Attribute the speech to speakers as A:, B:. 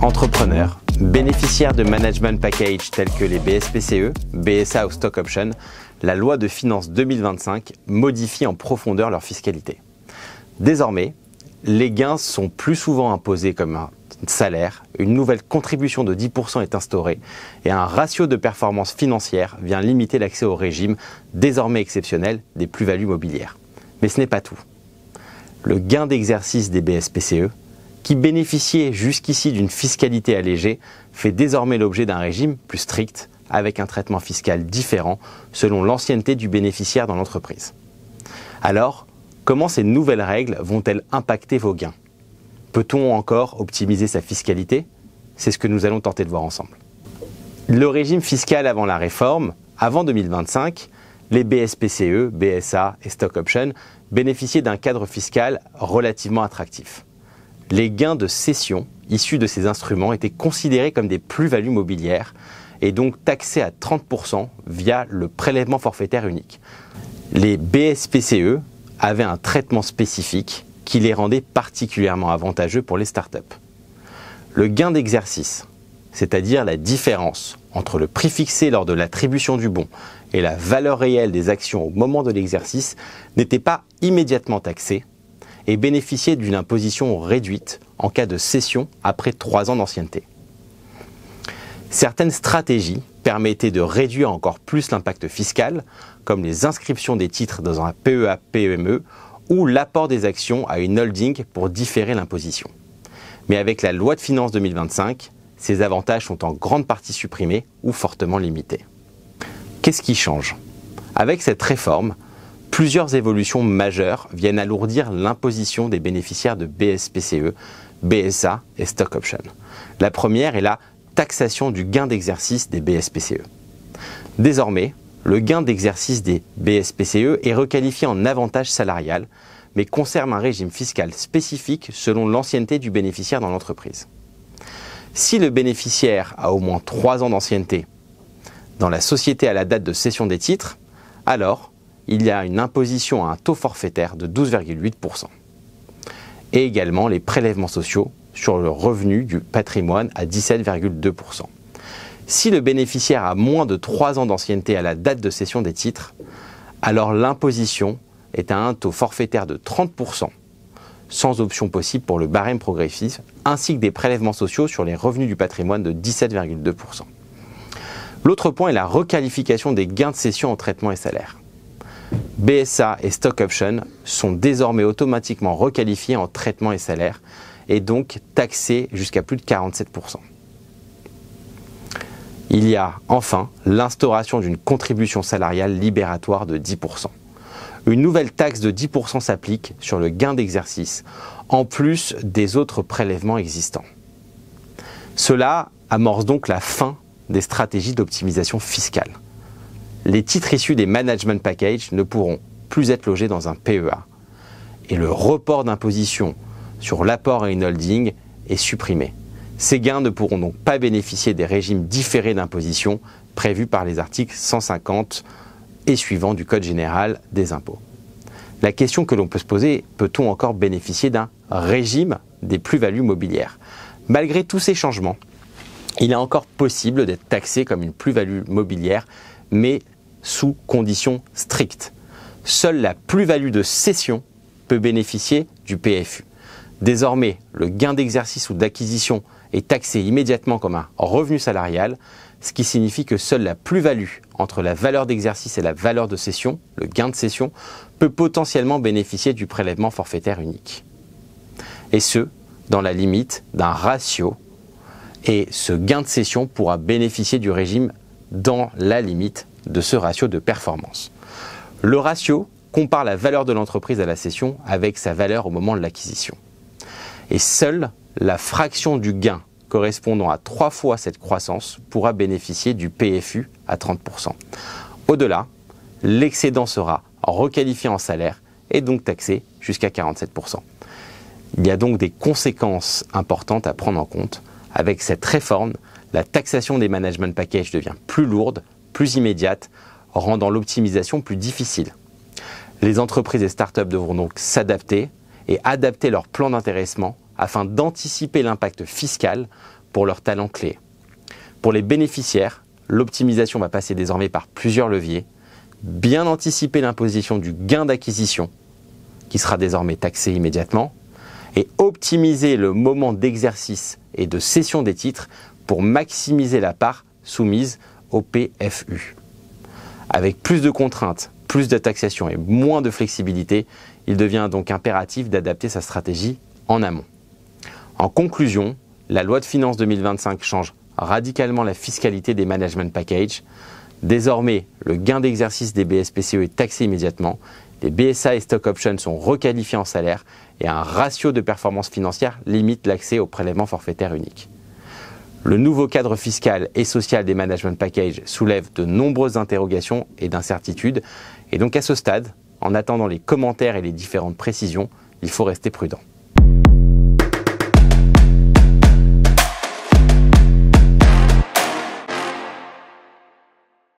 A: Entrepreneurs, bénéficiaires de management package tels que les BSPCE, BSA ou Stock Option, la loi de finances 2025 modifie en profondeur leur fiscalité. Désormais, les gains sont plus souvent imposés comme un salaire, une nouvelle contribution de 10% est instaurée et un ratio de performance financière vient limiter l'accès au régime désormais exceptionnel des plus-values mobilières. Mais ce n'est pas tout. Le gain d'exercice des BSPCE, qui bénéficiait jusqu'ici d'une fiscalité allégée, fait désormais l'objet d'un régime plus strict, avec un traitement fiscal différent selon l'ancienneté du bénéficiaire dans l'entreprise. Alors, comment ces nouvelles règles vont-elles impacter vos gains ? Peut-on encore optimiser sa fiscalité ? C'est ce que nous allons tenter de voir ensemble. Le régime fiscal avant la réforme, avant 2025, les BSPCE, BSA et Stock Option bénéficiaient d'un cadre fiscal relativement attractif. Les gains de cession issus de ces instruments étaient considérés comme des plus-values mobilières et donc taxés à 30% via le prélèvement forfaitaire unique. Les BSPCE avaient un traitement spécifique qui les rendait particulièrement avantageux pour les startups. Le gain d'exercice, c'est-à-dire la différence entre le prix fixé lors de l'attribution du bon et la valeur réelle des actions au moment de l'exercice, n'était pas immédiatement taxé et bénéficiait d'une imposition réduite en cas de cession après 3 ans d'ancienneté. Certaines stratégies permettaient de réduire encore plus l'impact fiscal, comme les inscriptions des titres dans un PEA-PME ou l'apport des actions à une holding pour différer l'imposition. Mais avec la loi de finances 2025, ces avantages sont en grande partie supprimés ou fortement limités. Qu'est-ce qui change ? Avec cette réforme, plusieurs évolutions majeures viennent alourdir l'imposition des bénéficiaires de BSPCE, BSA et Stock Option. La première est la taxation du gain d'exercice des BSPCE. Désormais, le gain d'exercice des BSPCE est requalifié en avantage salarial, mais conserve un régime fiscal spécifique selon l'ancienneté du bénéficiaire dans l'entreprise. Si le bénéficiaire a au moins 3 ans d'ancienneté dans la société à la date de cession des titres, alors il y a une imposition à un taux forfaitaire de 12,8%. Et également les prélèvements sociaux sur le revenu du patrimoine à 17,2%. Si le bénéficiaire a moins de 3 ans d'ancienneté à la date de cession des titres, alors l'imposition est à un taux forfaitaire de 30%, sans option possible pour le barème progressif, ainsi que des prélèvements sociaux sur les revenus du patrimoine de 17,2%. L'autre point est la requalification des gains de cession en traitement et salaire. BSA et Stock Option sont désormais automatiquement requalifiés en traitement et salaire et donc taxés jusqu'à plus de 47%. Il y a enfin l'instauration d'une contribution salariale libératoire de 10%. Une nouvelle taxe de 10% s'applique sur le gain d'exercice, en plus des autres prélèvements existants. Cela amorce donc la fin des stratégies d'optimisation fiscale. Les titres issus des management packages ne pourront plus être logés dans un PEA. Et le report d'imposition sur l'apport à une holding est supprimé. Ces gains ne pourront donc pas bénéficier des régimes différés d'imposition prévus par les articles 150 et suivants du Code général des impôts. La question que l'on peut se poser, peut-on encore bénéficier d'un régime des plus-values mobilières ? Malgré tous ces changements, il est encore possible d'être taxé comme une plus-value mobilière, mais sous conditions strictes. Seule la plus-value de cession peut bénéficier du PFU. Désormais, le gain d'exercice ou d'acquisition est taxé immédiatement comme un revenu salarial, ce qui signifie que seule la plus-value entre la valeur d'exercice et la valeur de cession, le gain de cession, peut potentiellement bénéficier du prélèvement forfaitaire unique. Et ce, dans la limite d'un ratio, et ce gain de cession pourra bénéficier du régime dans la limite de ce ratio de performance. Le ratio compare la valeur de l'entreprise à la cession avec sa valeur au moment de l'acquisition. Et seule la fraction du gain correspondant à 3 fois cette croissance pourra bénéficier du PFU à 30%. Au-delà, l'excédent sera requalifié en salaire et donc taxé jusqu'à 47%. Il y a donc des conséquences importantes à prendre en compte. Avec cette réforme, la taxation des management packages devient plus lourde, plus immédiate, rendant l'optimisation plus difficile. Les entreprises et startups devront donc s'adapter et adapter leur plan d'intéressement afin d'anticiper l'impact fiscal pour leurs talents clés. Pour les bénéficiaires, l'optimisation va passer désormais par plusieurs leviers. Bien anticiper l'imposition du gain d'acquisition, qui sera désormais taxé immédiatement, et optimiser le moment d'exercice et de cession des titres pour maximiser la part soumise au PFU. Avec plus de contraintes, plus de taxation et moins de flexibilité, il devient donc impératif d'adapter sa stratégie en amont. En conclusion, la loi de finances 2025 change radicalement la fiscalité des management packages. Désormais, le gain d'exercice des BSPCE est taxé immédiatement, les BSA et stock options sont requalifiés en salaire et un ratio de performance financière limite l'accès au prélèvement forfaitaire unique. Le nouveau cadre fiscal et social des management packages soulève de nombreuses interrogations et d'incertitudes. Et donc à ce stade, en attendant les commentaires et les différentes précisions, il faut rester prudent.